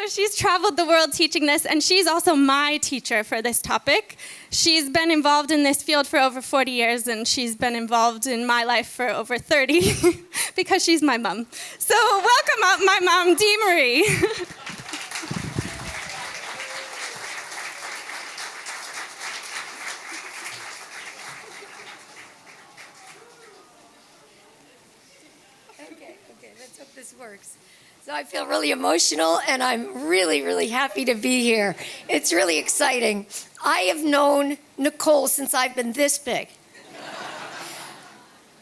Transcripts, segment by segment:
she's traveled the world teaching this, and she's also my teacher for this topic. She's been involved in this field for over 40 years, and she's been involved in my life for over 30 because she's my mom. So welcome up my mom, Dee Marie. Okay, let's hope this works. So I feel really emotional, and I'm really, really happy to be here. It's really exciting. I have known Nicole since I've been this big.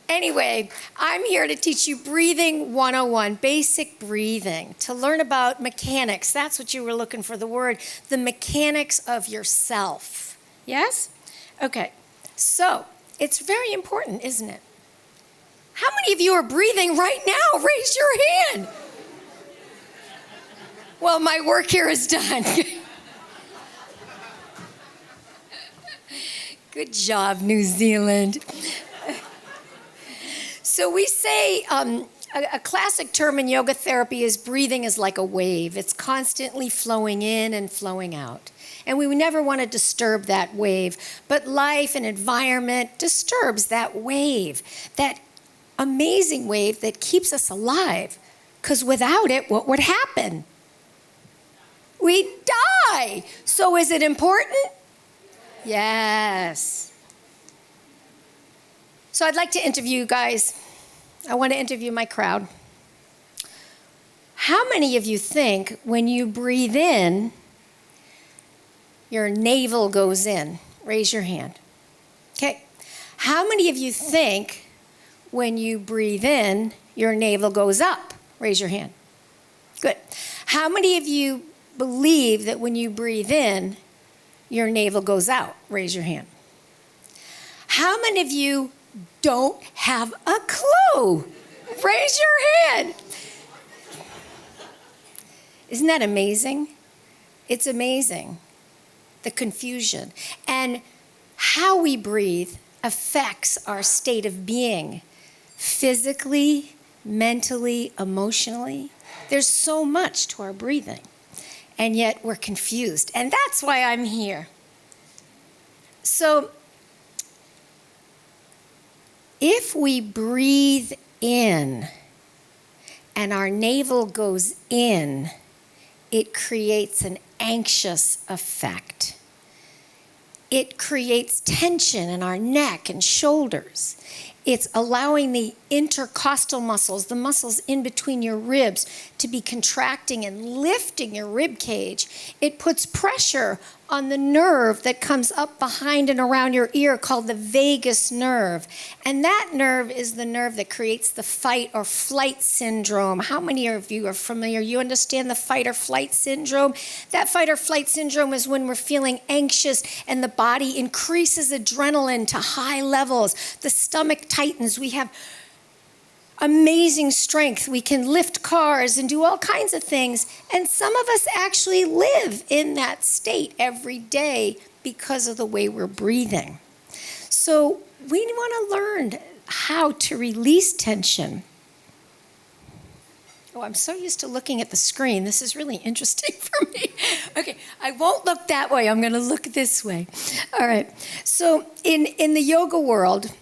Anyway, I'm here to teach you Breathing 101, basic breathing, to learn about mechanics. That's what you were looking for, the word, the mechanics of yourself. Yes? Okay, so it's very important, isn't it? How many of you are breathing right now? Raise your hand. Well, my work here is done. Good job, New Zealand. So we say a classic term in yoga therapy is breathing is like a wave. It's constantly flowing in and flowing out. And we never want to disturb that wave. But life and environment disturbs that wave, that amazing wave that keeps us alive. Because without it, what would happen? We die. So is it important? Yes. So I'd like to interview you guys. I want to interview my crowd. How many of you think when you breathe in, your navel goes in? Raise your hand. Okay. How many of you think when you breathe in, your navel goes up? Raise your hand. Good. How many of you believe that when you breathe in, your navel goes out? Raise your hand. How many of you don't have a clue? Raise your hand. Isn't that amazing? It's amazing, the confusion. And how we breathe affects our state of being, physically, mentally, emotionally. There's so much to our breathing. And yet we're confused. And that's why I'm here. So if we breathe in and our navel goes in, it creates an anxious effect. It creates tension in our neck and shoulders. It's allowing the intercostal muscles, the muscles in between your ribs, to be contracting and lifting your rib cage. It puts pressure on the nerve that comes up behind and around your ear called the vagus nerve. And that nerve is the nerve that creates the fight or flight syndrome. How many of you are familiar? You understand the fight or flight syndrome? That fight or flight syndrome is when we're feeling anxious and the body increases adrenaline to high levels. The stomach tightens. We have amazing strength. We can lift cars and do all kinds of things. And some of us actually live in that state every day because of the way we're breathing. So we want to learn how to release tension. Oh, I'm so used to looking at the screen. This is really interesting for me. Okay, I won't look that way. I'm going to look this way. All right. So in the yoga world,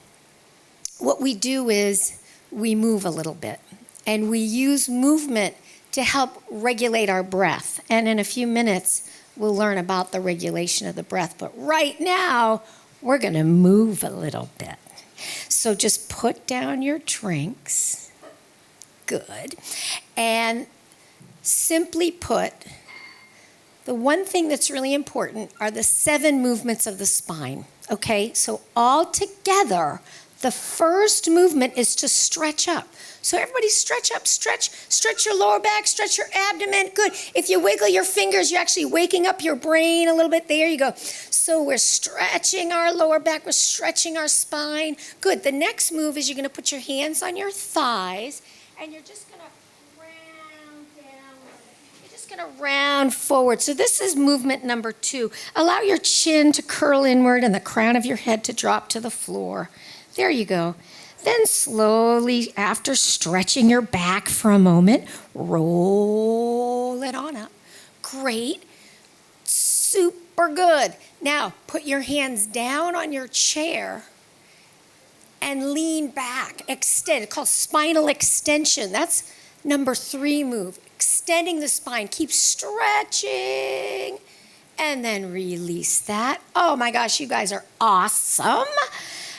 what we do is we move a little bit, and we use movement to help regulate our breath. And in a few minutes, we'll learn about the regulation of the breath. But right now, we're going to move a little bit. So just put down your drinks. Good. And simply put, the one thing that's really important are the 7 movements of the spine. Okay? So all together, the first movement is to stretch up. So everybody stretch up, stretch your lower back, stretch your abdomen. Good. If you wiggle your fingers, you're actually waking up your brain a little bit. There you go. So we're stretching our lower back. We're stretching our spine. Good. The next move is you're going to put your hands on your thighs, and you're just going to round down. You're just going to round forward. So this is movement number 2. Allow your chin to curl inward and the crown of your head to drop to the floor. There you go. Then slowly, after stretching your back for a moment, roll it on up. Great. Super good. Now, put your hands down on your chair and lean back. Extend. It's called spinal extension. That's number 3 move. Extending the spine. Keep stretching. And then release that. Oh my gosh, you guys are awesome.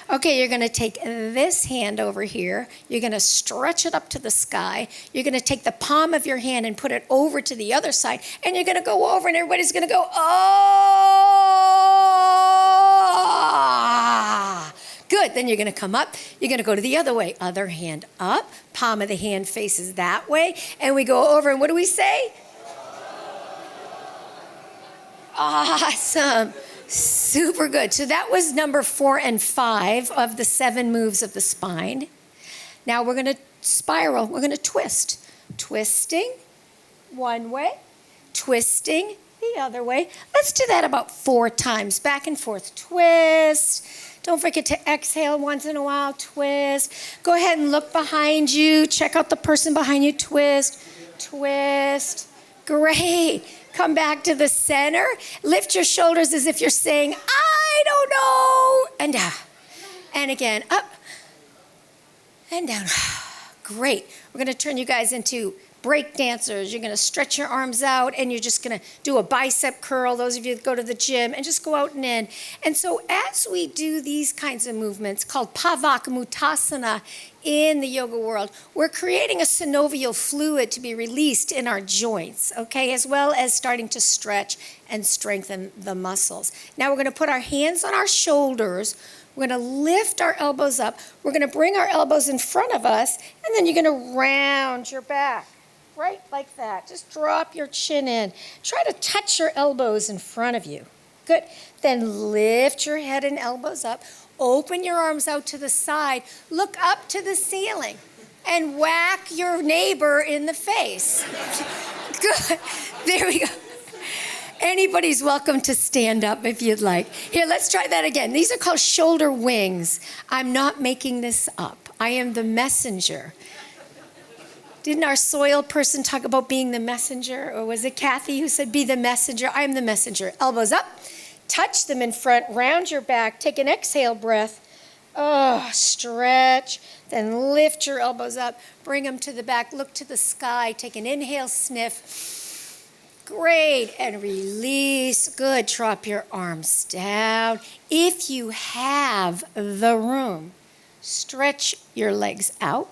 Okay, you're going to take this hand over here. You're going to stretch it up to the sky. You're going to take the palm of your hand and put it over to the other side. And you're going to go over and everybody's going to go, oh. Good. Then you're going to come up. You're going to go to the other way. Other hand up. Palm of the hand faces that way. And we go over and what do we say? Awesome. Super good. So that was number 4 and 5 of the 7 moves of the spine. Now we're going to spiral. We're going to twist. Twisting one way, twisting the other way. Let's do that about 4 times. Back and forth. Twist. Don't forget to exhale once in a while. Twist. Go ahead and look behind you. Check out the person behind you. Twist. Twist. Great. Come back to the center. Lift your shoulders as if you're saying, I don't know. And down. And again, up and down. Great. We're going to turn you guys into break dancers. You're going to stretch your arms out and you're just going to do a bicep curl, those of you that go to the gym, and just go out and in. And so as we do these kinds of movements called Pavak in the yoga world, we're creating a synovial fluid to be released in our joints, okay, as well as starting to stretch and strengthen the muscles. Now we're going to put our hands on our shoulders. We're going to lift our elbows up. We're going to bring our elbows in front of us, and then you're going to round your back, right like that. Just drop your chin in. Try to touch your elbows in front of you. Good. Then lift your head and elbows up. Open your arms out to the side. Look up to the ceiling and whack your neighbor in the face. Good. There we go. Anybody's welcome to stand up if you'd like. Here, let's try that again. These are called shoulder wings. I'm not making this up. I am the messenger. Didn't our soil person talk about being the messenger? Or was it Kathy who said, be the messenger? I'm the messenger. Elbows up. Touch them in front. Round your back. Take an exhale breath. Oh, stretch. Then lift your elbows up. Bring them to the back. Look to the sky. Take an inhale, sniff. Great. And release. Good. Drop your arms down. If you have the room, stretch your legs out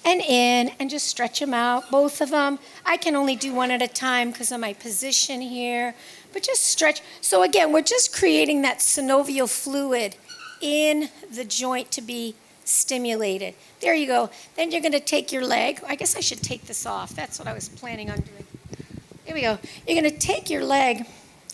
and in, and just stretch them out, both of them. I can only do one at a time because of my position here, but just stretch. So again, we're just creating that synovial fluid in the joint to be stimulated. There you go. Then you're going to take your leg. I guess I should take this off. That's what I was planning on doing. Here we go. You're going to take your leg,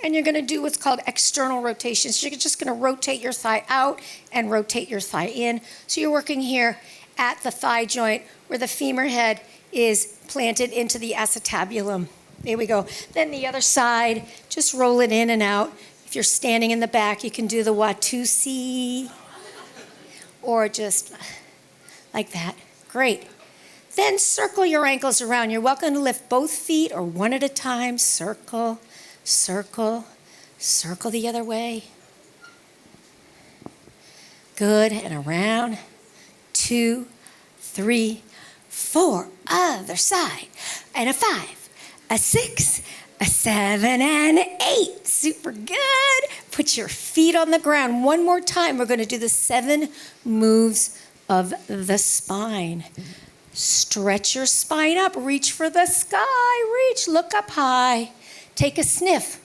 and you're going to do what's called external rotation. So you're just going to rotate your thigh out and rotate your thigh in. So you're working here at the thigh joint where the femur head is planted into the acetabulum. There we go. Then the other side, just roll it in and out. If you're standing in the back, you can do the Watusi, or just like that. Great. Then circle your ankles around. You're welcome to lift both feet or one at a time. Circle, circle, circle the other way. Good. And around. 2, 3, 4. Other side. And a 5, a 6, a 7, and 8. Super good. Put your feet on the ground. One more time. We're going to do the 7 moves of the spine. Stretch your spine up. Reach for the sky. Reach. Look up high. Take a sniff.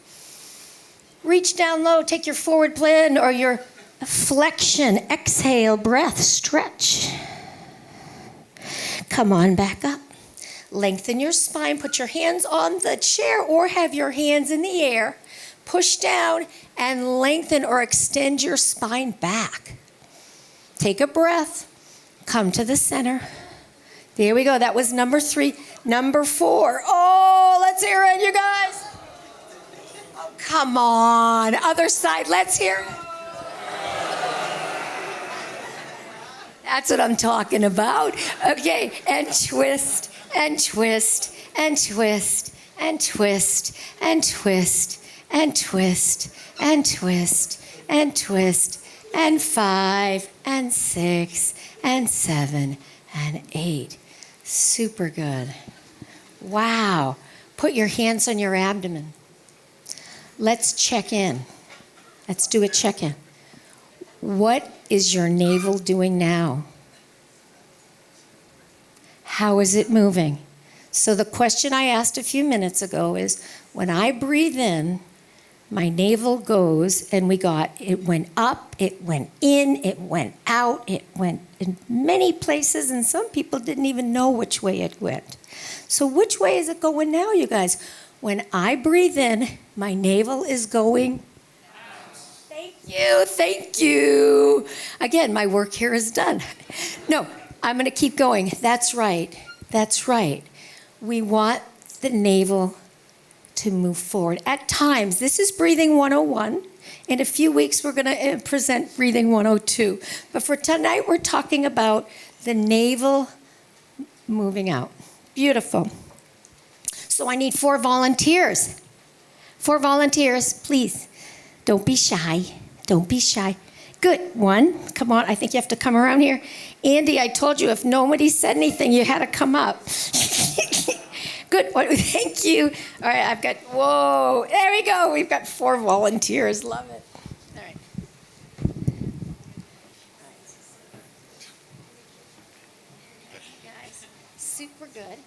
Reach down low. Take your forward bend or your flexion. Exhale. Breath. Stretch. Come on back up. Lengthen your spine. Put your hands on the chair or have your hands in the air. Push down and lengthen or extend your spine back. Take a breath. Come to the center. There we go. That was number 3. Number 4. Oh, let's hear it, you guys. Oh, come on. Other side. Let's hear it. That's what I'm talking about. Okay, and twist, and twist, and twist, and twist, and twist, and twist, and twist, and twist, and 5, and 6, and 7, and 8. Super good. Wow. Put your hands on your abdomen. Let's check in. Let's do a check-in. What is your navel doing now? How is it moving? So the question I asked a few minutes ago is, when I breathe in, my navel goes, and it went up, it went in, it went out, it went in many places, and some people didn't even know which way it went. So which way is it going now, you guys? When I breathe in, my navel is going. Thank you. Again, my work here is done. No, I'm going to keep going. That's right. We want the navel to move forward. At times, this is breathing 101. In a few weeks, we're going to present breathing 102. But for tonight, we're talking about the navel moving out. Beautiful. So I need 4 volunteers. 4 volunteers, please. Don't be shy. Don't be shy. Good. 1. Come on. I think you have to come around here. Andy, I told you if nobody said anything, you had to come up. Good. Thank you. All right. I've got, whoa. There we go. We've got 4 volunteers. Love it. All right. Guys, super good.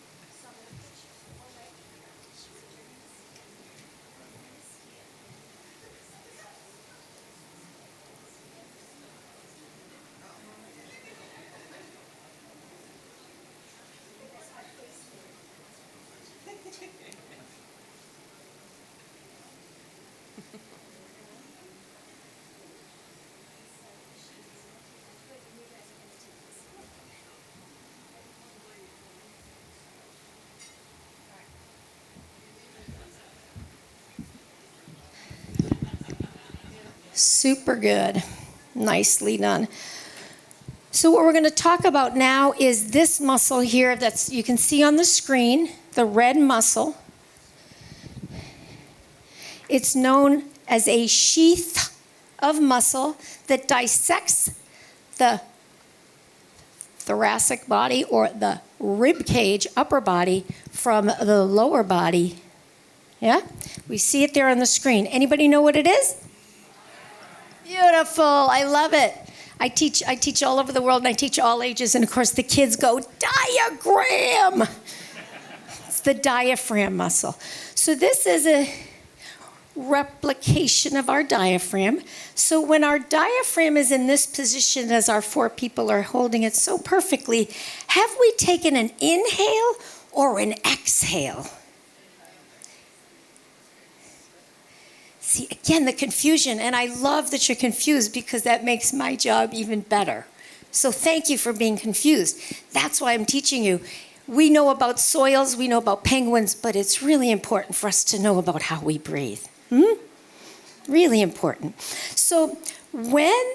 Super good. Nicely done. So what we're going to talk about now is this muscle here that's you can see on the screen, the red muscle. It's known as a sheath of muscle that dissects the thoracic body or the rib cage, upper body, from the lower body. Yeah? We see it there on the screen. Anybody know what it is? Beautiful. I love it. I teach all over the world, and I teach all ages, and of course the kids go, diaphragm. It's the diaphragm muscle. So this is a replication of our diaphragm. So when our diaphragm is in this position, as our 4 people are holding it so perfectly, have we taken an inhale or an exhale? See, again, the confusion, and I love that you're confused because that makes my job even better. So thank you for being confused. That's why I'm teaching you. We know about soils, we know about penguins, but it's really important for us to know about how we breathe. Really important. So when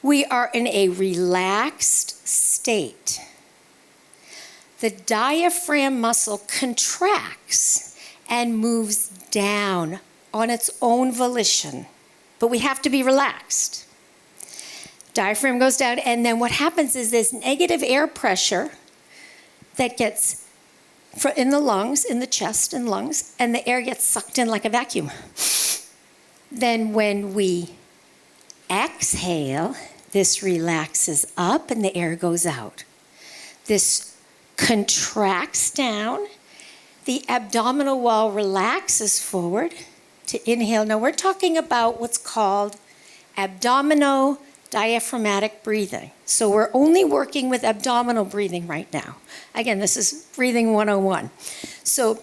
we are in a relaxed state, the diaphragm muscle contracts and moves down on its own volition, but we have to be relaxed. Diaphragm goes down, and then what happens is this negative air pressure that gets in the lungs, in the chest and lungs, and the air gets sucked in like a vacuum. Then when we exhale, this relaxes up and the air goes out. This contracts down. The abdominal wall relaxes forward to inhale. Now we're talking about what's called abdominodiaphragmatic breathing. So we're only working with abdominal breathing right now. Again, this is breathing 101. So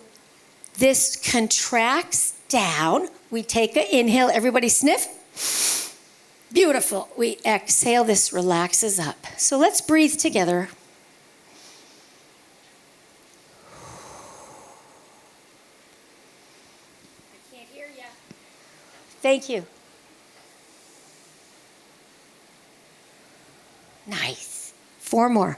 this contracts down. We take an inhale. Everybody sniff. Beautiful. We exhale. This relaxes up. So let's breathe together. Thank you. Nice. 4 more.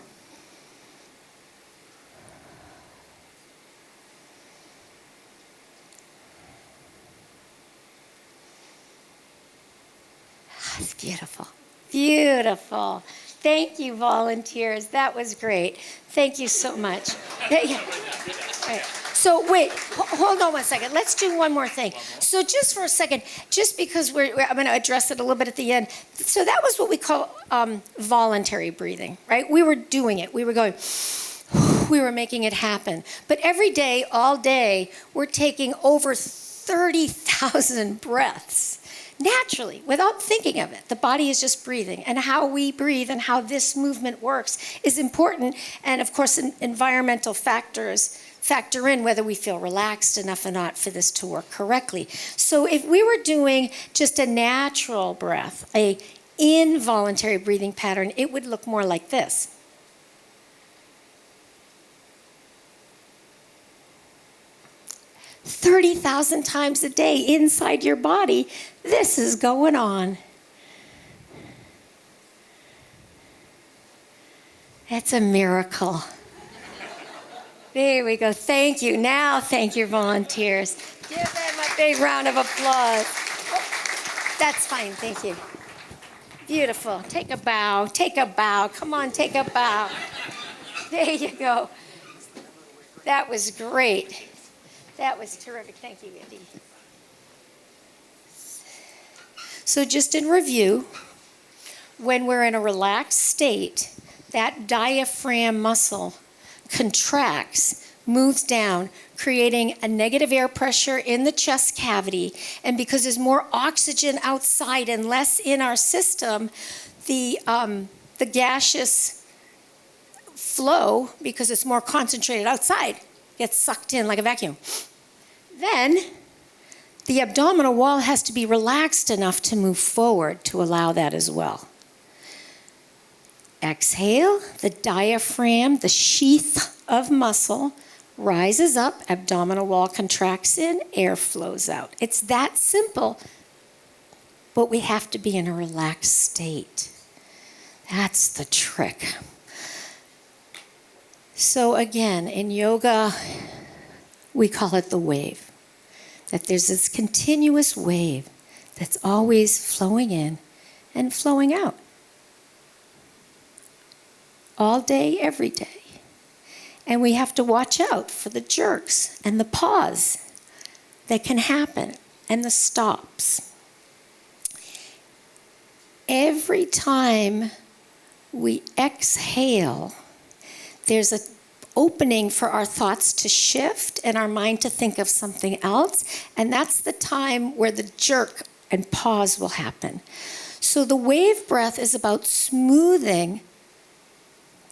Beautiful. Beautiful. Thank you, volunteers. That was great. Thank you so much. Yeah. All right. So wait, hold on one second. Let's do one more thing. So just for a second, just because I'm going to address it a little bit at the end. So that was what we call voluntary breathing, right? We were doing it. We were going, we were making it happen. But every day, all day, we're taking over 30,000 breaths. Naturally, without thinking of it. The body is just breathing. And how we breathe and how this movement works is important. And of course, environmental factors factor in whether we feel relaxed enough or not for this to work correctly. So if we were doing just a natural breath, a involuntary breathing pattern, it would look more like this. $30,000 times a day inside your body, this is going on. That's a miracle. There we go. Thank you. Now thank your volunteers. Give them a big round of applause. Oh, that's fine. Thank you. Beautiful. Take a bow. Take a bow. Come on, take a bow. There you go. That was great. That was terrific. Thank you, Andy. So just in review, when we're in a relaxed state, that diaphragm muscle contracts, moves down, creating a negative air pressure in the chest cavity. And because there's more oxygen outside and less in our system, the gaseous flow, because it's more concentrated outside, gets sucked in like a vacuum. Then the abdominal wall has to be relaxed enough to move forward to allow that as well. Exhale, the diaphragm, the sheath of muscle rises up, abdominal wall contracts in, air flows out. It's that simple, but we have to be in a relaxed state. That's the trick. So again, in yoga, we call it the wave. That there's this continuous wave that's always flowing in and flowing out. All day, every day. And we have to watch out for the jerks and the pause that can happen and the stops. Every time we exhale, there's an opening for our thoughts to shift and our mind to think of something else. And that's the time where the jerk and pause will happen. So the wave breath is about smoothing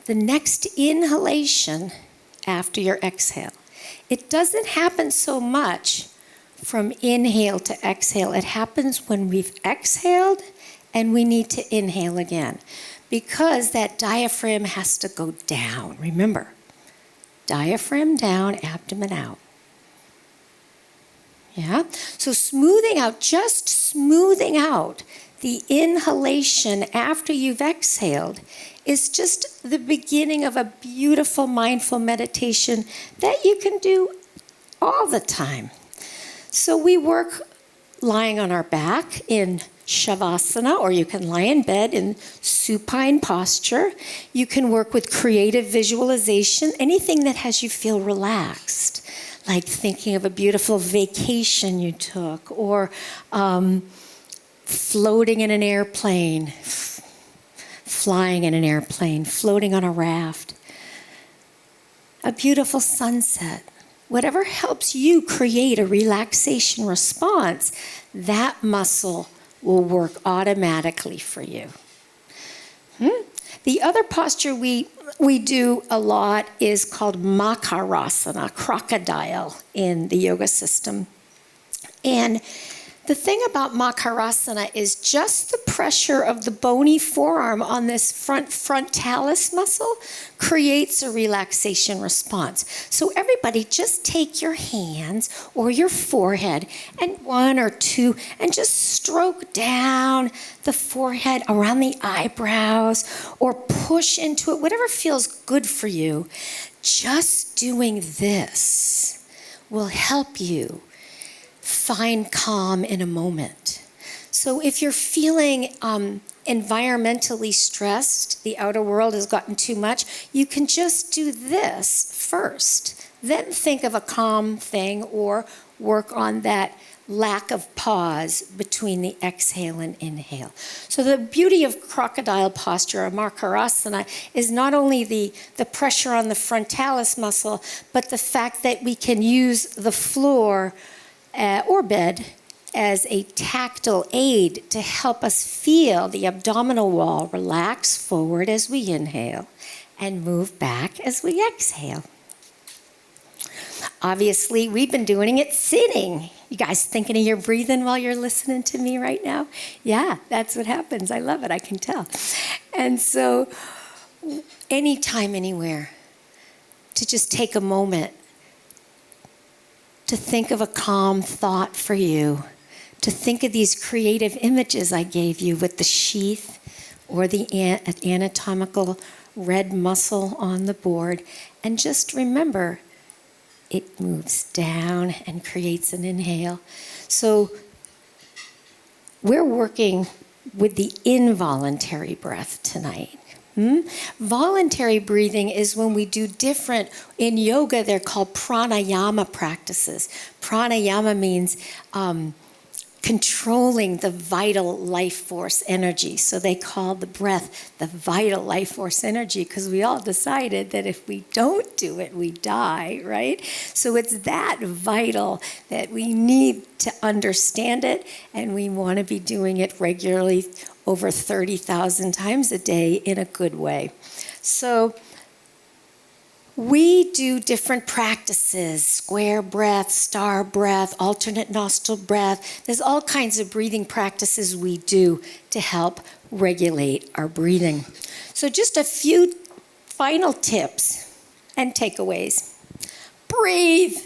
the next inhalation after your exhale. It doesn't happen so much from inhale to exhale. It happens when we've exhaled and we need to inhale again, because that diaphragm has to go down. Remember, diaphragm down, abdomen out. Yeah? So smoothing out, just smoothing out the inhalation after you've exhaled is just the beginning of a beautiful mindful meditation that you can do all the time. So we work lying on our back in Shavasana, or you can lie in bed in supine posture. You can work with creative visualization, anything that has you feel relaxed, like thinking of a beautiful vacation you took, or floating in an airplane, flying in an airplane, floating on a raft, a beautiful sunset. Whatever helps you create a relaxation response, that muscle will work automatically for you. The other posture we do a lot is called Makarasana, crocodile in the yoga system. And the thing about Makarasana is just the pressure of the bony forearm on this frontalis muscle creates a relaxation response. So everybody just take your hands or your forehead and one or two and just stroke down the forehead around the eyebrows or push into it, whatever feels good for you. Just doing this will help you find calm in a moment. So if you're feeling environmentally stressed, the outer world has gotten too much, you can just do this first. Then think of a calm thing or work on that lack of pause between the exhale and inhale. So the beauty of crocodile posture or Makarasana is not only the pressure on the frontalis muscle, but the fact that we can use the floor or bed as a tactile aid to help us feel the abdominal wall relax forward as we inhale and move back as we exhale. Obviously, we've been doing it sitting. You guys thinking of your breathing while you're listening to me right now? Yeah, that's what happens. I love it. I can tell. And so anytime, anywhere, to just take a moment to think of a calm thought for you, to think of these creative images I gave you with the sheath or the anatomical red muscle on the board, and just remember, it moves down and creates an inhale. So we're working with the involuntary breath tonight. Voluntary breathing is when we do different, in yoga they're called pranayama practices. Pranayama means controlling the vital life force energy. So they call the breath the vital life force energy because we all decided that if we don't do it, we die, right? So it's that vital that we need to understand it, and we want to be doing it regularly over 30,000 times a day in a good way. So we do different practices, square breath, star breath, alternate nostril breath. There's all kinds of breathing practices we do to help regulate our breathing. So just a few final tips and takeaways. Breathe.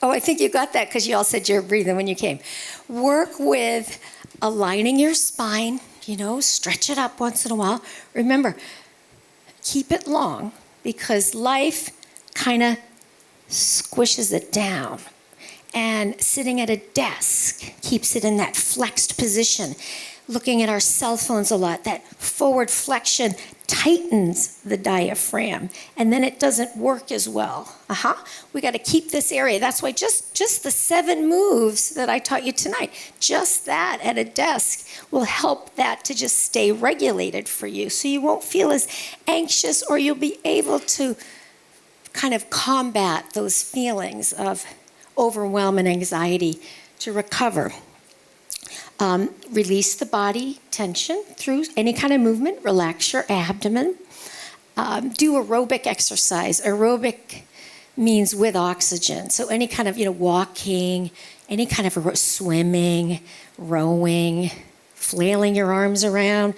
Oh, I think you got that because you all said you were breathing when you came. Work with aligning your spine, stretch it up once in a while. Remember, keep it long because life kind of squishes it down. And sitting at a desk keeps it in that flexed position. Looking at our cell phones a lot, that forward flexion tightens the diaphragm, and then it doesn't work as well. We got to keep this area. That's why just the 7 moves that I taught you tonight, just that at a desk will help that to just stay regulated for you, so you won't feel as anxious, or you'll be able to kind of combat those feelings of overwhelm and anxiety to recover. Release the body tension through any kind of movement. Relax your abdomen. Do aerobic exercise. Aerobic means with oxygen. So any kind of, walking, any kind of swimming, rowing, flailing your arms around.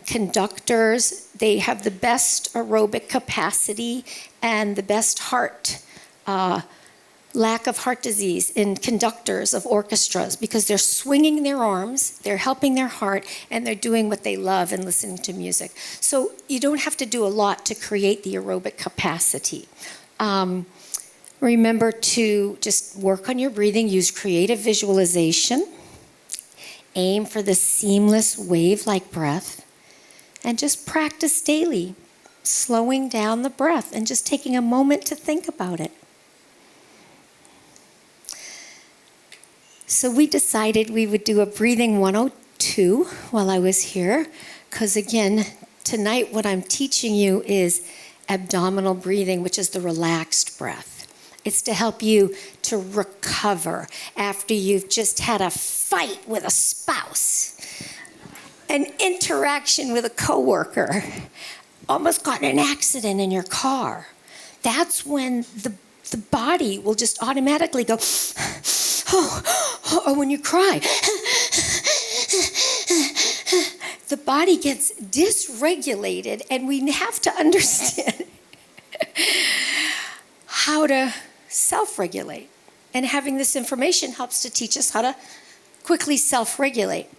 Conductors, they have the best aerobic capacity and the best lack of heart disease in conductors of orchestras because they're swinging their arms, they're helping their heart, and they're doing what they love and listening to music. So you don't have to do a lot to create the aerobic capacity. Remember to just work on your breathing, use creative visualization, aim for the seamless wave-like breath, and just practice daily, slowing down the breath and just taking a moment to think about it. So we decided we would do a breathing 102 while I was here, because again, tonight what I'm teaching you is abdominal breathing, which is the relaxed breath. It's to help you to recover after you've just had a fight with a spouse, an interaction with a coworker, almost got in an accident in your car. That's when the body will just automatically go, or when you cry, the body gets dysregulated, and we have to understand how to self-regulate. And having this information helps to teach us how to quickly self-regulate.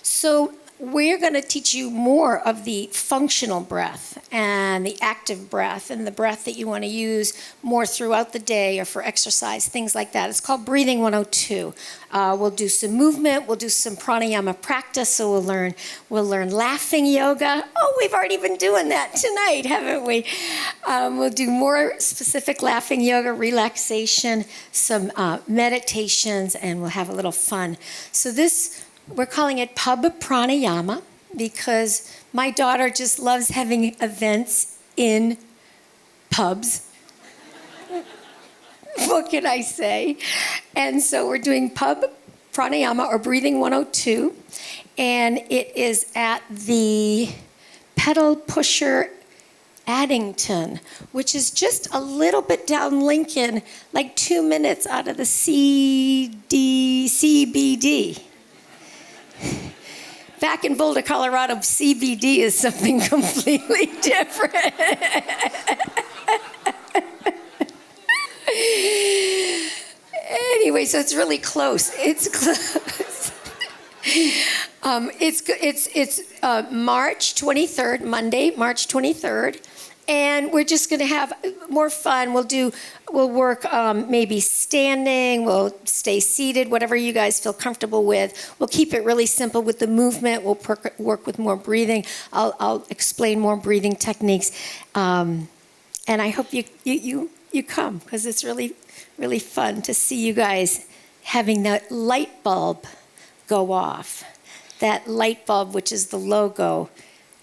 So we're going to teach you more of the functional breath and the active breath and the breath that you want to use more throughout the day or for exercise, things like that. It's called Breathing 102. We'll do some movement. We'll do some pranayama practice. So we'll learn laughing yoga. Oh, we've already been doing that tonight, haven't we? We'll do more specific laughing yoga, relaxation, some meditations, and we'll have a little fun. So we're calling it Pub Pranayama because my daughter just loves having events in pubs. What can I say? And so we're doing Pub Pranayama or Breathing 102, and it is at the Pedal Pusher Addington, which is just a little bit down Lincoln, like 2 minutes out of the CBD. Back in Boulder, Colorado, CBD is something completely different. Anyway, so it's really close. It's close. It's March 23rd, Monday, March 23rd. And we're just going to have more fun. We'll work maybe standing, we'll stay seated, whatever you guys feel comfortable with. We'll keep it really simple with the movement. We'll work with more breathing. I'll explain more breathing techniques. And I hope you come because it's really, really fun to see you guys having that light bulb go off. That light bulb, which is the logo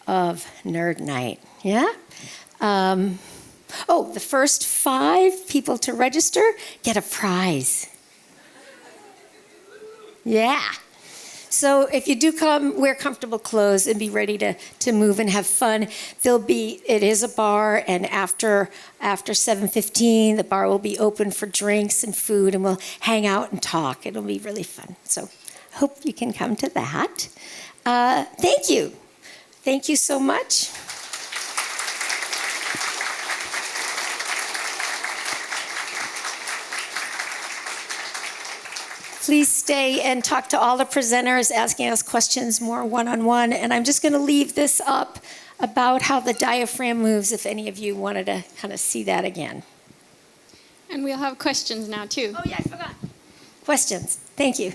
of Nerd Night. Yeah? The first 5 people to register get a prize. Yeah. So if you do come, wear comfortable clothes and be ready to move and have fun. It is a bar, and after 7:15, the bar will be open for drinks and food, and we'll hang out and talk. It'll be really fun. So hope you can come to that. Thank you. Thank you so much. Please stay and talk to all the presenters, asking us questions more one-on-one. And I'm just going to leave this up about how the diaphragm moves if any of you wanted to kind of see that again. And we'll have questions now, too. Oh, yeah, I forgot. Questions. Thank you.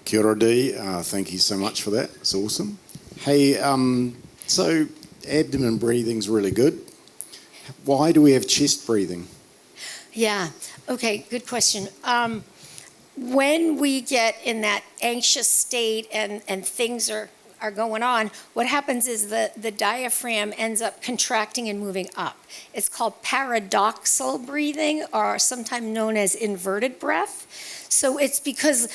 Kia ora, Dee. Thank you so much for that. It's awesome. Hey, so abdomen breathing's really good. Why do we have chest breathing? Yeah. Okay, good question. When we get in that anxious state and things are going on, what happens is the diaphragm ends up contracting and moving up. It's called paradoxal breathing, or sometimes known as inverted breath. So it's because,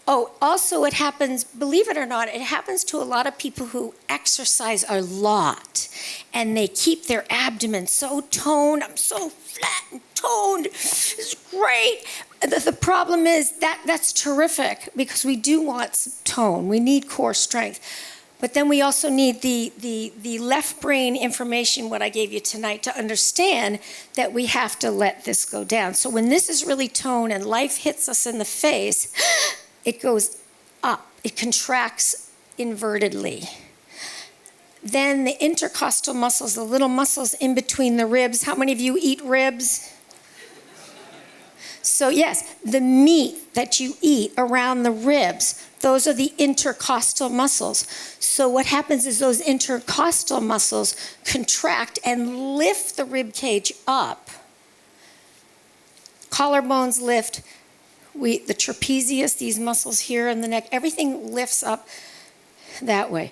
also it happens, believe it or not, it happens to a lot of people who exercise a lot, and they keep their abdomen so toned. I'm so flat and toned. It's great. The problem is that's terrific because we do want some tone. We need core strength. But then we also need the left brain information, what I gave you tonight, to understand that we have to let this go down. So when this is really toned and life hits us in the face, it goes up. It contracts invertedly. Then the intercostal muscles, the little muscles in between the ribs. How many of you eat ribs? So yes, the meat that you eat around the ribs, those are the intercostal muscles. So what happens is those intercostal muscles contract and lift the rib cage up. Collarbones lift. The trapezius, these muscles here in the neck, everything lifts up that way.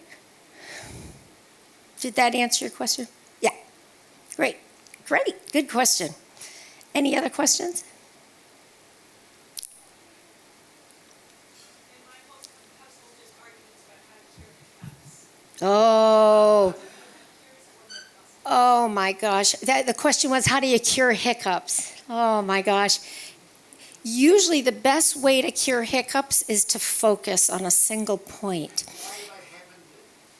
Did that answer your question? Yeah. Great. Good question. Any other questions? Oh my gosh. The question was, how do you cure hiccups? Oh my gosh. Usually the best way to cure hiccups is to focus on a single point.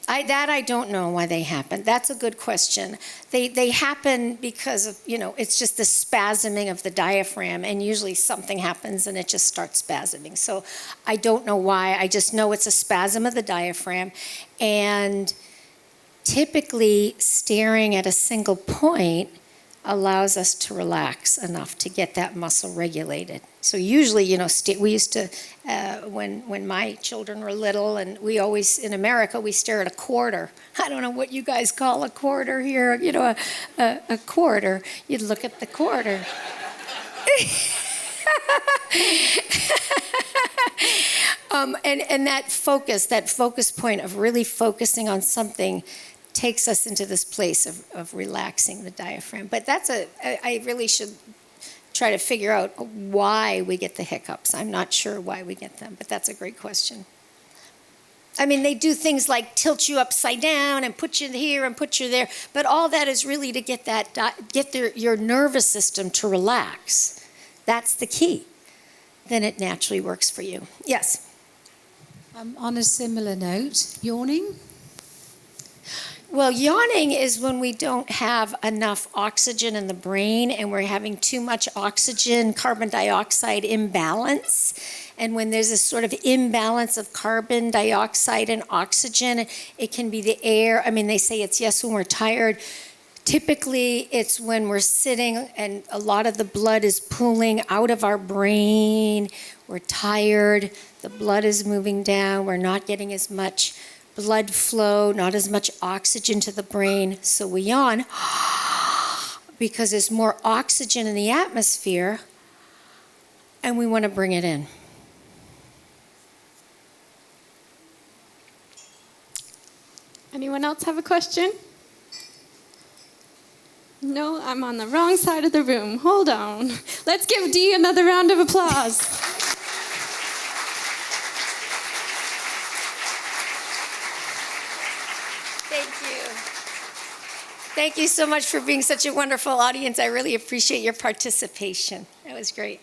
I don't know why they happen. That's a good question. They happen because of, it's just the spasming of the diaphragm, and usually something happens and it just starts spasming. So I don't know why. I just know it's a spasm of the diaphragm, and typically staring at a single point allows us to relax enough to get that muscle regulated. So usually, we used to, when my children were little, and we always, in America, we stare at a quarter. I don't know what you guys call a quarter here, a quarter. You'd look at the quarter. And that focus point of really focusing on something takes us into this place of relaxing the diaphragm. But I really should try to figure out why we get the hiccups. I'm not sure why we get them, but that's a great question. I mean, they do things like tilt you upside down and put you here and put you there, but all that is really to get your nervous system to relax. That's the key. Then it naturally works for you. Yes? On a similar note, yawning? Well, yawning is when we don't have enough oxygen in the brain and we're having too much oxygen, carbon dioxide imbalance. And when there's this sort of imbalance of carbon dioxide and oxygen, it can be the air. I mean, they say it's when we're tired. Typically, it's when we're sitting and a lot of the blood is pooling out of our brain. We're tired. The blood is moving down. We're not getting as much blood flow, not as much oxygen to the brain, so we yawn because there's more oxygen in the atmosphere and we want to bring it in. Anyone else have a question? No, I'm on the wrong side of the room. Hold on. Let's give Dee another round of applause. Thank you so much for being such a wonderful audience. I really appreciate your participation. It was great.